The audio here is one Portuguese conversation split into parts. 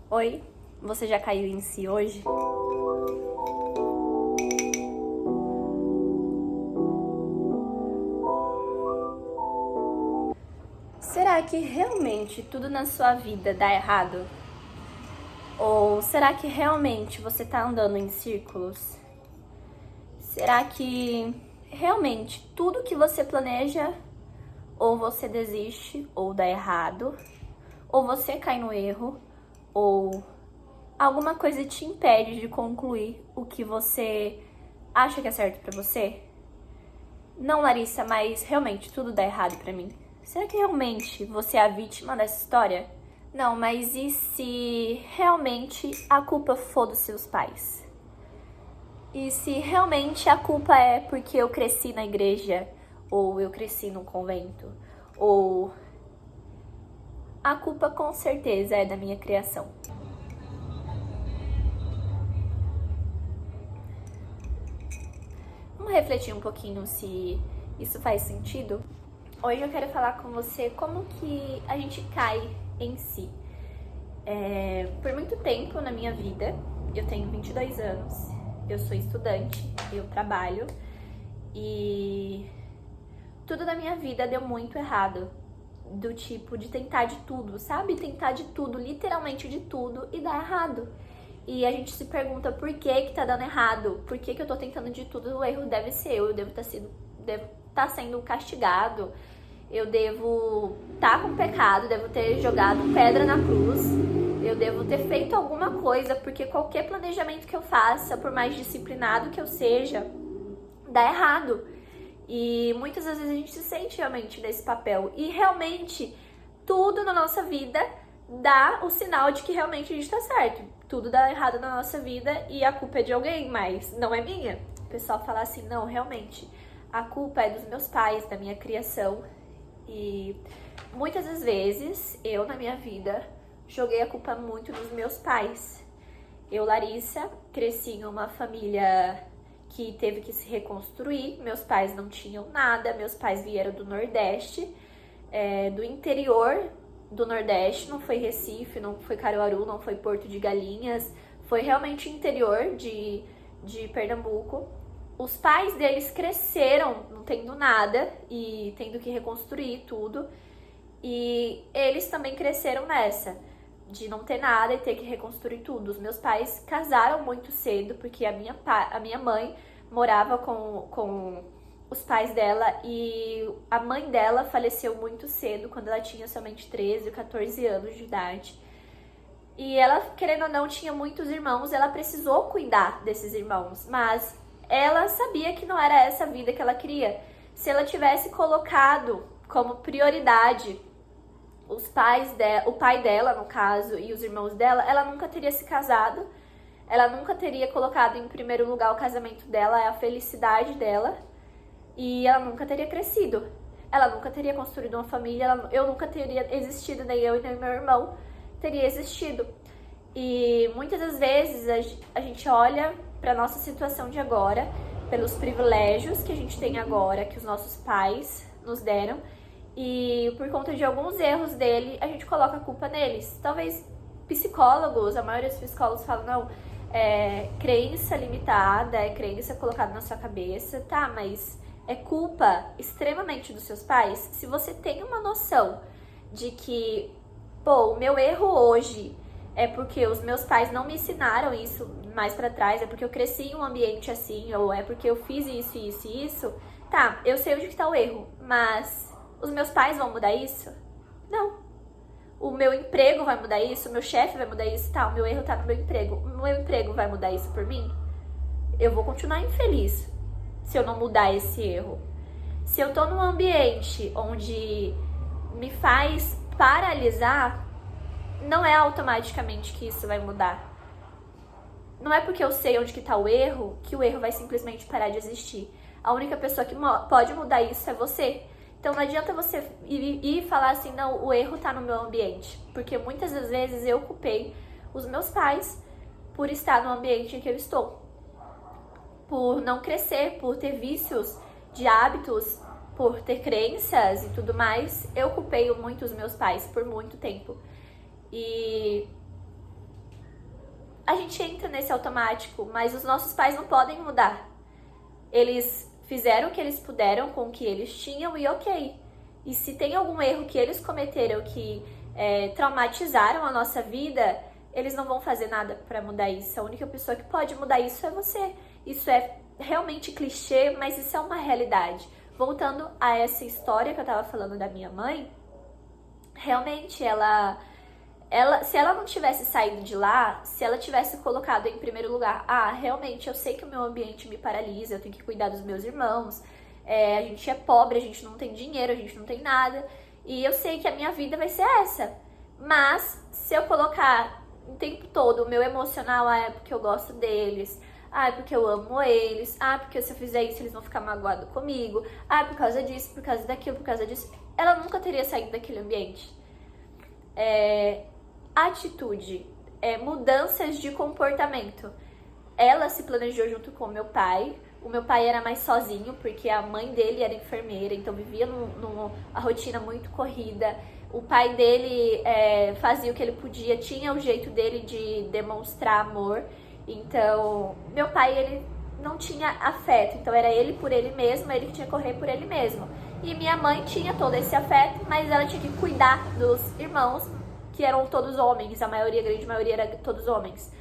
Oi, você já caiu em si hoje? Será que realmente tudo na sua vida dá errado? Ou será que realmente você tá andando em círculos? Será que realmente tudo que você planeja, ou você desiste, ou dá errado, ou você cai no erro, ou alguma coisa te impede de concluir o que você acha que é certo pra você? Não, Larissa, mas realmente tudo dá errado pra mim. Será que realmente você é a vítima dessa história? Não, mas e se realmente a culpa for dos seus pais? E se realmente a culpa é porque eu cresci na igreja, ou eu cresci num convento, ou a culpa com certeza é da minha criação? Vamos refletir um pouquinho se isso faz sentido? Hoje eu quero falar com você como que a gente cai em si. Por muito tempo na minha vida, eu tenho 22 anos, eu sou estudante, eu trabalho e tudo na minha vida deu muito errado. Do tipo de tentar de tudo, sabe? Tentar de tudo, literalmente de tudo e dar errado. E a gente se pergunta por que tá dando errado, por que eu tô tentando de tudo, o erro deve ser eu devo estar sendo castigado, eu devo estar com pecado, devo ter jogado pedra na cruz, eu devo ter feito alguma coisa, porque qualquer planejamento que eu faça, por mais disciplinado que eu seja, dá errado. E muitas vezes a gente se sente realmente nesse papel. E realmente, tudo na nossa vida dá o sinal de que realmente a gente tá certo. Tudo dá errado na nossa vida e a culpa é de alguém, mas não é minha. O pessoal fala assim, não, realmente, a culpa é dos meus pais, da minha criação. E muitas das vezes, eu na minha vida, joguei a culpa muito nos meus pais. Eu, Larissa, cresci em uma família que teve que se reconstruir. Meus pais não tinham nada, meus pais vieram do Nordeste, do interior do Nordeste, não foi Recife, não foi Caruaru, não foi Porto de Galinhas, foi realmente interior de Pernambuco. Os pais deles cresceram não tendo nada e tendo que reconstruir tudo. E eles também cresceram nessa, de não ter nada e ter que reconstruir tudo. Os meus pais casaram muito cedo, porque a minha mãe morava com os pais dela e a mãe dela faleceu muito cedo, quando ela tinha somente 13 ou 14 anos de idade. E ela, querendo ou não, tinha muitos irmãos, ela precisou cuidar desses irmãos, mas ela sabia que não era essa a vida que ela queria. Se ela tivesse colocado como prioridade o pai dela, no caso, e os irmãos dela, ela nunca teria se casado, ela nunca teria colocado em primeiro lugar o casamento dela, a felicidade dela, e ela nunca teria crescido. Ela nunca teria construído uma família, eu nunca teria existido, nem eu e nem meu irmão teria existido. E muitas das vezes a gente olha para nossa situação de agora, pelos privilégios que a gente tem agora, que os nossos pais nos deram, e por conta de alguns erros dele, a gente coloca a culpa neles. Talvez psicólogos, a maioria dos psicólogos falam, não, é crença limitada, é crença colocada na sua cabeça, tá, mas é culpa extremamente dos seus pais. Se você tem uma noção de que, pô, o meu erro hoje é porque os meus pais não me ensinaram isso mais pra trás, é porque eu cresci em um ambiente assim, ou é porque eu fiz isso, isso e isso, tá, eu sei onde que tá o erro, mas os meus pais vão mudar isso? Não. O meu emprego vai mudar isso? O meu chefe vai mudar isso? Tá, o meu erro tá no meu emprego. O meu emprego vai mudar isso por mim? Eu vou continuar infeliz se eu não mudar esse erro. Se eu tô num ambiente onde me faz paralisar, não é automaticamente que isso vai mudar. Não é porque eu sei onde que tá o erro que o erro vai simplesmente parar de existir. A única pessoa que pode mudar isso é você. Então não adianta você ir e falar assim, não, o erro tá no meu ambiente. Porque muitas das vezes eu culpei os meus pais por estar no ambiente em que eu estou. Por não crescer, por ter vícios de hábitos, por ter crenças e tudo mais. Eu culpei muito os meus pais por muito tempo. E a gente entra nesse automático, mas os nossos pais não podem mudar. Eles fizeram o que eles puderam com o que eles tinham e ok. E se tem algum erro que eles cometeram que traumatizaram a nossa vida, eles não vão fazer nada para mudar isso. A única pessoa que pode mudar isso é você. Isso é realmente clichê, mas isso é uma realidade. Voltando a essa história que eu tava falando da minha mãe, realmente se ela não tivesse saído de lá, se ela tivesse colocado em primeiro lugar, realmente eu sei que o meu ambiente me paralisa, eu tenho que cuidar dos meus irmãos, a gente é pobre, a gente não tem dinheiro, a gente não tem nada, e eu sei que a minha vida vai ser essa. Mas se eu colocar o tempo todo o meu emocional, é porque eu gosto deles, é porque eu amo eles, porque se eu fizer isso eles vão ficar magoados comigo, por causa disso, por causa daquilo, por causa disso, ela nunca teria saído daquele ambiente. Atitude, mudanças de comportamento. Ela se planejou junto com o meu pai. O meu pai era mais sozinho, porque a mãe dele era enfermeira, então vivia a rotina muito corrida. O pai dele fazia o que ele podia, tinha o jeito dele de demonstrar amor. Então, meu pai, ele não tinha afeto, então era ele por ele mesmo, ele que tinha que correr por ele mesmo. E minha mãe tinha todo esse afeto, mas ela tinha que cuidar dos irmãos, que eram todos homens, a grande maioria era todos homens.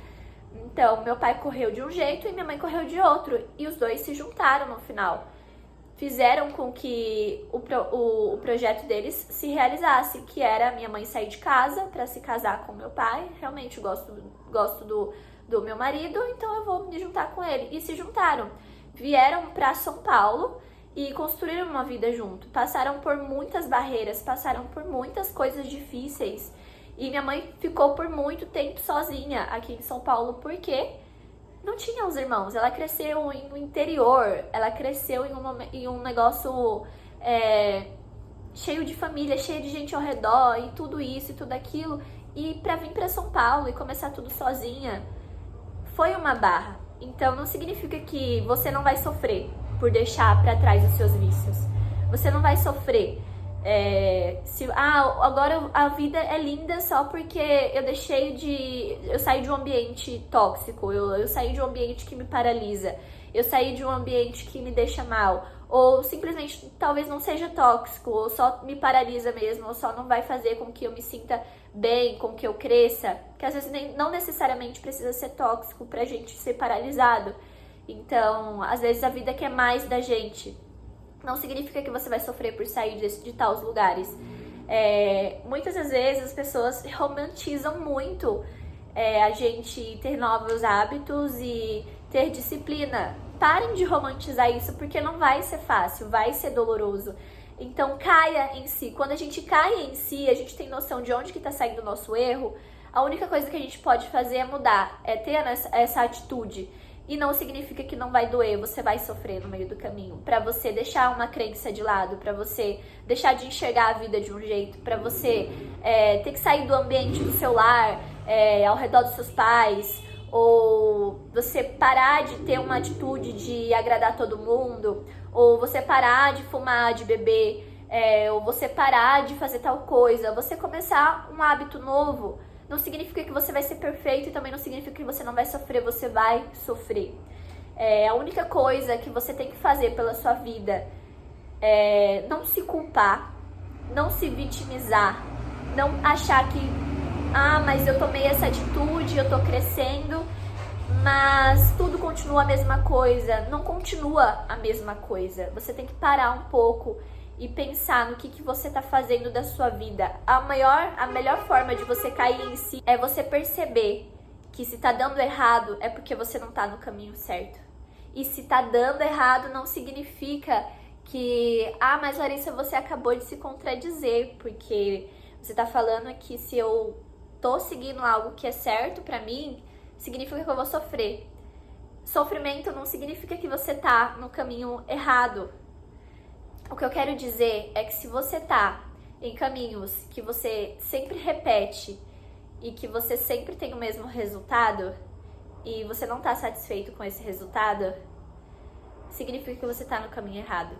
Então, meu pai correu de um jeito e minha mãe correu de outro, e os dois se juntaram no final. Fizeram com que o projeto deles se realizasse, que era minha mãe sair de casa para se casar com meu pai. Realmente gosto do meu marido, então eu vou me juntar com ele. E se juntaram. Vieram para São Paulo e construíram uma vida junto. Passaram por muitas barreiras, passaram por muitas coisas difíceis. E minha mãe ficou por muito tempo sozinha aqui em São Paulo, porque não tinha os irmãos. Ela cresceu no interior, ela cresceu em um negócio cheio de família, cheio de gente ao redor, e tudo isso e tudo aquilo. E pra vir pra São Paulo e começar tudo sozinha, foi uma barra. Então não significa que você não vai sofrer por deixar pra trás os seus vícios. Você não vai sofrer agora a vida é linda só porque eu saí de um ambiente tóxico, eu saí de um ambiente que me paralisa, eu saí de um ambiente que me deixa mal, ou simplesmente talvez não seja tóxico, ou só me paralisa mesmo, ou só não vai fazer com que eu me sinta bem, com que eu cresça, que às vezes não necessariamente precisa ser tóxico pra gente ser paralisado. Então, às vezes a vida quer mais da gente. Não significa que você vai sofrer por sair de tais lugares. Muitas das vezes as pessoas romantizam muito a gente ter novos hábitos e ter disciplina. Parem de romantizar isso, porque não vai ser fácil, vai ser doloroso. Então caia em si. Quando a gente cai em si, a gente tem noção de onde que está saindo o nosso erro. A única coisa que a gente pode fazer é mudar, é ter essa atitude. E não significa que não vai doer, você vai sofrer no meio do caminho. Pra você deixar uma crença de lado, pra você deixar de enxergar a vida de um jeito, pra você ter que sair do ambiente do seu lar, ao redor dos seus pais, ou você parar de ter uma atitude de agradar todo mundo, ou você parar de fumar, de beber, ou você parar de fazer tal coisa, você começar um hábito novo. Não significa que você vai ser perfeito e também não significa que você não vai sofrer, você vai sofrer. A única coisa que você tem que fazer pela sua vida é não se culpar, não se vitimizar, não achar que, mas eu tomei essa atitude, eu tô crescendo, mas tudo continua a mesma coisa. Não continua a mesma coisa. Você tem que parar um pouco e pensar no que você tá fazendo da sua vida. A melhor forma de você cair em si é você perceber que se tá dando errado é porque você não tá no caminho certo. E se tá dando errado não significa que, mas Larissa, você acabou de se contradizer, porque você tá falando que se eu tô seguindo algo que é certo pra mim, significa que eu vou sofrer. Sofrimento não significa que você tá no caminho errado. O que eu quero dizer é que se você tá em caminhos que você sempre repete e que você sempre tem o mesmo resultado e você não tá satisfeito com esse resultado, significa que você tá no caminho errado.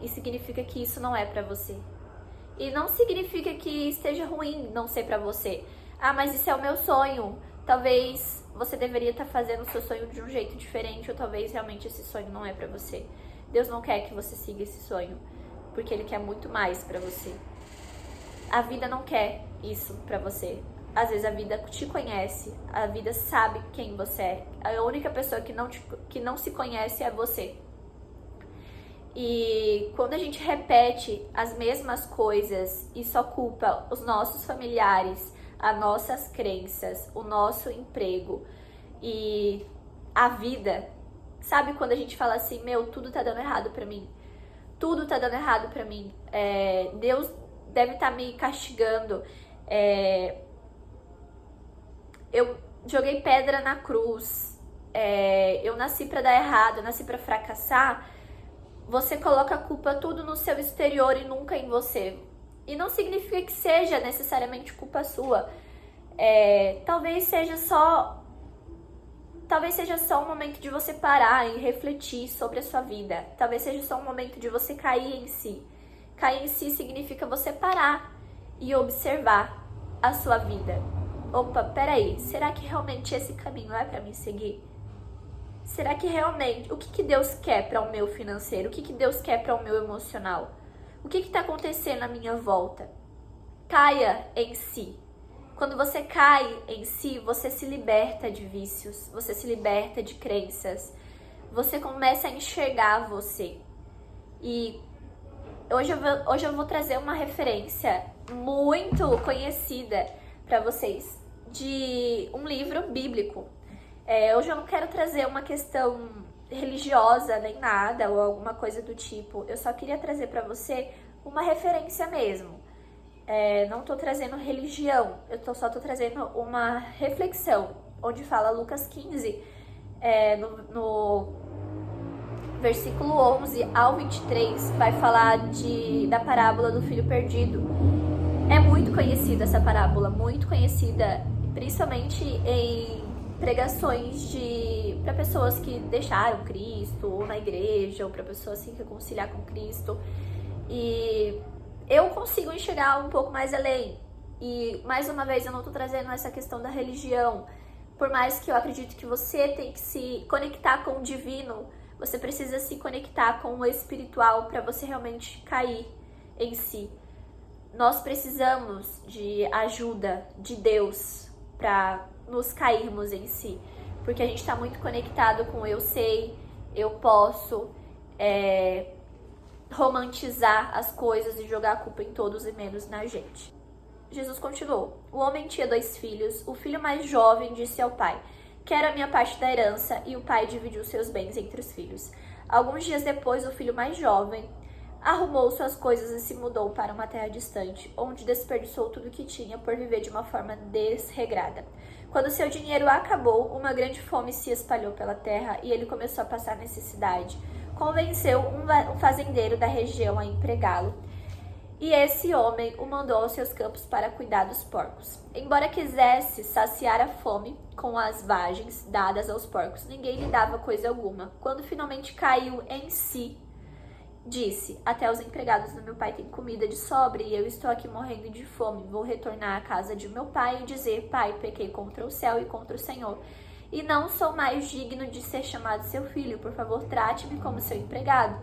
E significa que isso não é pra você. E não significa que esteja ruim não ser pra você. Mas isso é o meu sonho. Talvez você deveria estar fazendo o seu sonho de um jeito diferente, ou talvez realmente esse sonho não é pra você. Deus não quer que você siga esse sonho, porque Ele quer muito mais pra você. A vida não quer isso pra você. Às vezes a vida te conhece, a vida sabe quem você é. A única pessoa que não se conhece é você. E quando a gente repete as mesmas coisas e só culpa os nossos familiares, as nossas crenças, o nosso emprego e a vida, sabe quando a gente fala assim, meu, tudo tá dando errado pra mim, tudo tá dando errado pra mim, Deus deve estar me castigando, eu joguei pedra na cruz, eu nasci pra dar errado, eu nasci pra fracassar. Você coloca a culpa tudo no seu exterior e nunca em você. E não significa que seja necessariamente culpa sua. Talvez seja só um momento de você parar e refletir sobre a sua vida. Talvez seja só um momento de você cair em si. Cair em si significa você parar e observar a sua vida. Opa, peraí, será que realmente esse caminho é pra mim seguir? Será que realmente, o que Deus quer para o meu financeiro? O que Deus quer para o meu emocional? O que está acontecendo à minha volta? Caia em si. Quando você cai em si, você se liberta de vícios, você se liberta de crenças, você começa a enxergar você. E hoje eu vou trazer uma referência muito conhecida para vocês de um livro bíblico. Hoje eu não quero trazer uma questão religiosa nem nada ou alguma coisa do tipo. Eu só queria trazer pra você uma referência mesmo. Não tô trazendo religião, só tô trazendo uma reflexão, onde fala Lucas 15, no versículo 11 ao 23, vai falar da parábola do filho perdido. É muito conhecida essa parábola, muito conhecida, principalmente em pregações para pessoas que deixaram Cristo, ou na igreja, ou para pessoas se reconciliar com Cristo. E eu consigo enxergar um pouco mais além. E, mais uma vez, eu não estou trazendo essa questão da religião. Por mais que eu acredito que você tem que se conectar com o divino, você precisa se conectar com o espiritual para você realmente cair em si. Nós precisamos de ajuda de Deus para nos cairmos em si, porque a gente está muito conectado com eu sei, eu posso, romantizar as coisas e jogar a culpa em todos e menos na gente. Jesus continuou: o homem tinha 2 filhos, o filho mais jovem disse ao pai, quero a minha parte da herança, e o pai dividiu seus bens entre os filhos. Alguns dias depois, o filho mais jovem arrumou suas coisas e se mudou para uma terra distante, onde desperdiçou tudo o que tinha por viver de uma forma desregrada. Quando seu dinheiro acabou, uma grande fome se espalhou pela terra e ele começou a passar necessidade. Convenceu um fazendeiro da região a empregá-lo, e esse homem o mandou aos seus campos para cuidar dos porcos. Embora quisesse saciar a fome com as vagens dadas aos porcos, ninguém lhe dava coisa alguma. Quando finalmente caiu em si, disse, até os empregados do meu pai têm comida de sobra e eu estou aqui morrendo de fome. Vou retornar à casa de meu pai e dizer, pai, pequei contra o céu e contra o Senhor. E não sou mais digno de ser chamado seu filho. Por favor, trate-me como seu empregado.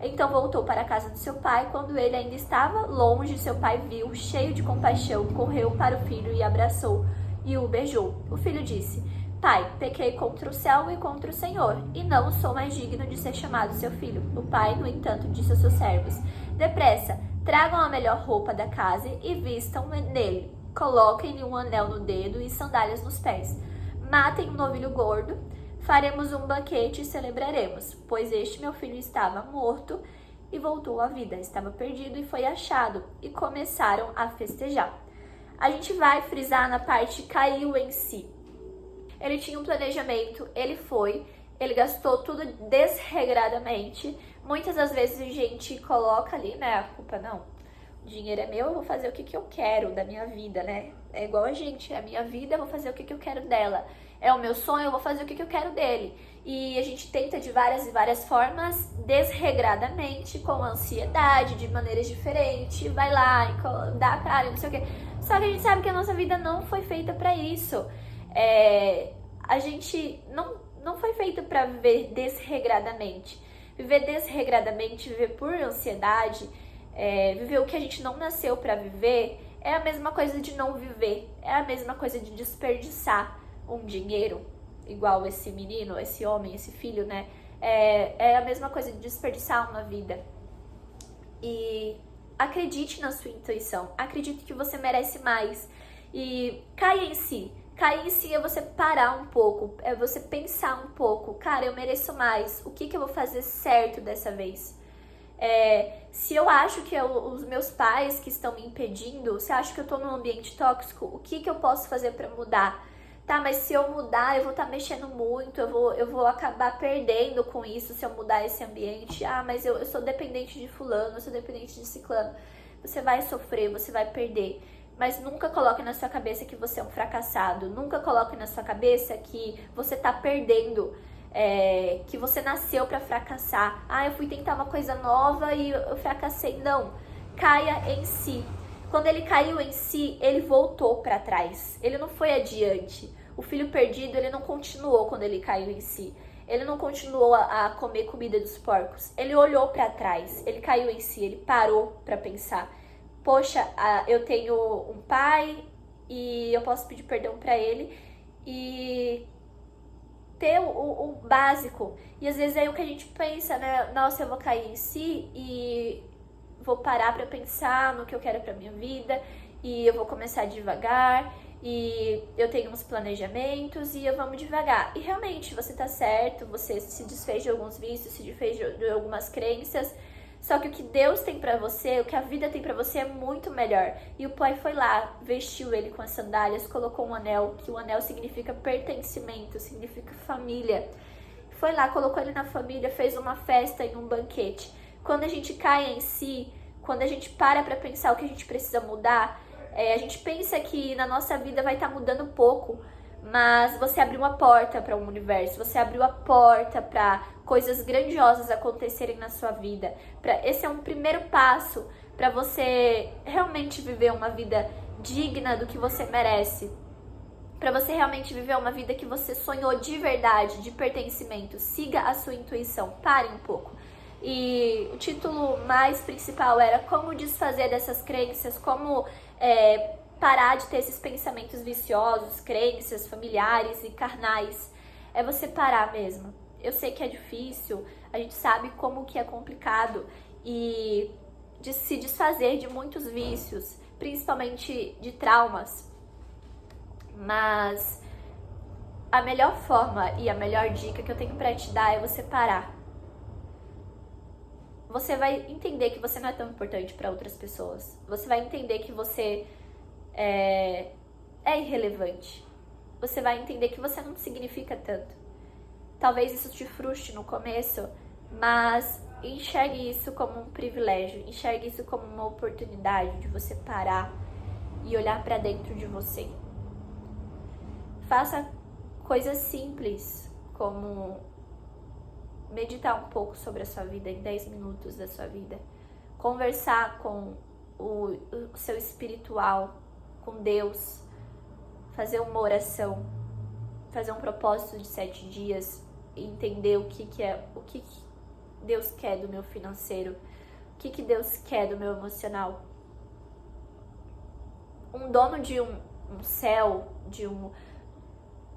Então voltou para a casa do seu pai. Quando ele ainda estava longe, seu pai viu, cheio de compaixão, correu para o filho e abraçou e o beijou. O filho disse, pai, pequei contra o céu e contra o Senhor, e não sou mais digno de ser chamado seu filho. O pai, no entanto, disse aos seus servos, depressa, tragam a melhor roupa da casa e vistam nele. Coloquem-lhe um anel no dedo e sandálias nos pés. Matem um novilho gordo, faremos um banquete e celebraremos, pois este meu filho estava morto e voltou à vida, estava perdido e foi achado, e começaram a festejar. A gente vai frisar na parte caiu em si. Ele tinha um planejamento, ele gastou tudo desregradamente. Muitas das vezes a gente coloca ali, né, a culpa não. O dinheiro é meu, eu vou fazer o que eu quero da minha vida, né? É igual a gente, é a minha vida, eu vou fazer o que eu quero dela. É o meu sonho, eu vou fazer o que eu quero dele. E a gente tenta de várias e várias formas, desregradamente, com ansiedade, de maneiras diferentes, vai lá e dá a cara, não sei o quê. Só que a gente sabe que a nossa vida não foi feita pra isso. A gente não foi feito para viver desregradamente. Viver desregradamente, viver por ansiedade, viver o que a gente não nasceu para viver, é a mesma coisa de não viver. É a mesma coisa de desperdiçar um dinheiro, igual esse menino, esse homem, esse filho, né? É a mesma coisa de desperdiçar uma vida. E acredite na sua intuição. Acredite que você merece mais. E caia em si. Cair em si é você parar um pouco, é você pensar um pouco. Cara, eu mereço mais. O que eu vou fazer certo dessa vez? Se eu acho que os meus pais que estão me impedindo, se eu acho que eu tô num ambiente tóxico, o que eu posso fazer pra mudar? Tá, mas se eu mudar, eu vou estar mexendo muito, eu vou acabar perdendo com isso se eu mudar esse ambiente. Ah, mas eu sou dependente de fulano, eu sou dependente de ciclano. Você vai sofrer, você vai perder. Mas nunca coloque na sua cabeça que você é um fracassado. Nunca coloque na sua cabeça que você tá perdendo, que você nasceu pra fracassar. Ah, eu fui tentar uma coisa nova e eu fracassei. Não, caia em si. Quando ele caiu em si, ele voltou pra trás. Ele não foi adiante. O filho perdido, ele não continuou quando ele caiu em si. Ele não continuou a comer comida dos porcos. Ele olhou pra trás. Ele caiu em si, ele parou pra pensar. Poxa, eu tenho um pai e eu posso pedir perdão pra ele e ter o básico. E às vezes é o que a gente pensa, né? Nossa, eu vou cair em si e vou parar pra pensar no que eu quero pra minha vida e eu vou começar devagar e eu tenho uns planejamentos e vamos devagar. E realmente, você tá certo, você se desfez de alguns vícios, se desfez de algumas crenças. Só que o que Deus tem pra você, o que a vida tem pra você é muito melhor. E o pai foi lá, vestiu ele com as sandálias, colocou um anel, que o anel significa pertencimento, significa família. Foi lá, colocou ele na família, fez uma festa e um banquete. Quando a gente cai em si, quando a gente para pra pensar o que a gente precisa mudar, a gente pensa que na nossa vida vai estar mudando pouco, mas você abriu uma porta para um universo, você abriu a porta para coisas grandiosas acontecerem na sua vida. Esse é um primeiro passo para você realmente viver uma vida digna do que você merece. Para você realmente viver uma vida que você sonhou de verdade, de pertencimento. Siga a sua intuição, pare um pouco. E o título mais principal era como desfazer dessas crenças, como parar de ter esses pensamentos viciosos, crenças familiares e carnais. É você parar mesmo. Eu sei que é difícil, a gente sabe como que é complicado e de se desfazer de muitos vícios, principalmente de traumas. Mas a melhor forma e a melhor dica que eu tenho pra te dar é você parar. Você vai entender que você não é tão importante para outras pessoas. Você vai entender que você é irrelevante. Você vai entender que você não significa tanto. Talvez isso te frustre no começo, mas enxergue isso como um privilégio. Enxergue isso como uma oportunidade de você parar e olhar para dentro de você. Faça coisas simples, como meditar um pouco sobre a sua vida em 10 minutos da sua vida. Conversar com o seu espiritual, com Deus. Fazer uma oração. Fazer um propósito de 7 dias. E entender o que Deus quer do meu financeiro. O que Deus quer do meu emocional. Um dono de um céu,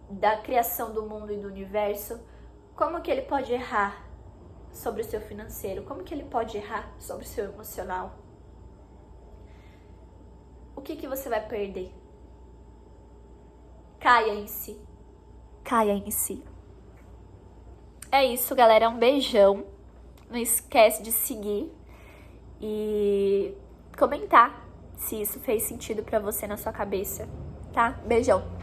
da criação do mundo e do universo, como que ele pode errar sobre o seu financeiro? Como que ele pode errar sobre o seu emocional? O que você vai perder? Caia em si. Caia em si. É isso, galera. Um beijão. Não esquece de seguir e comentar se isso fez sentido pra você na sua cabeça, tá? Beijão.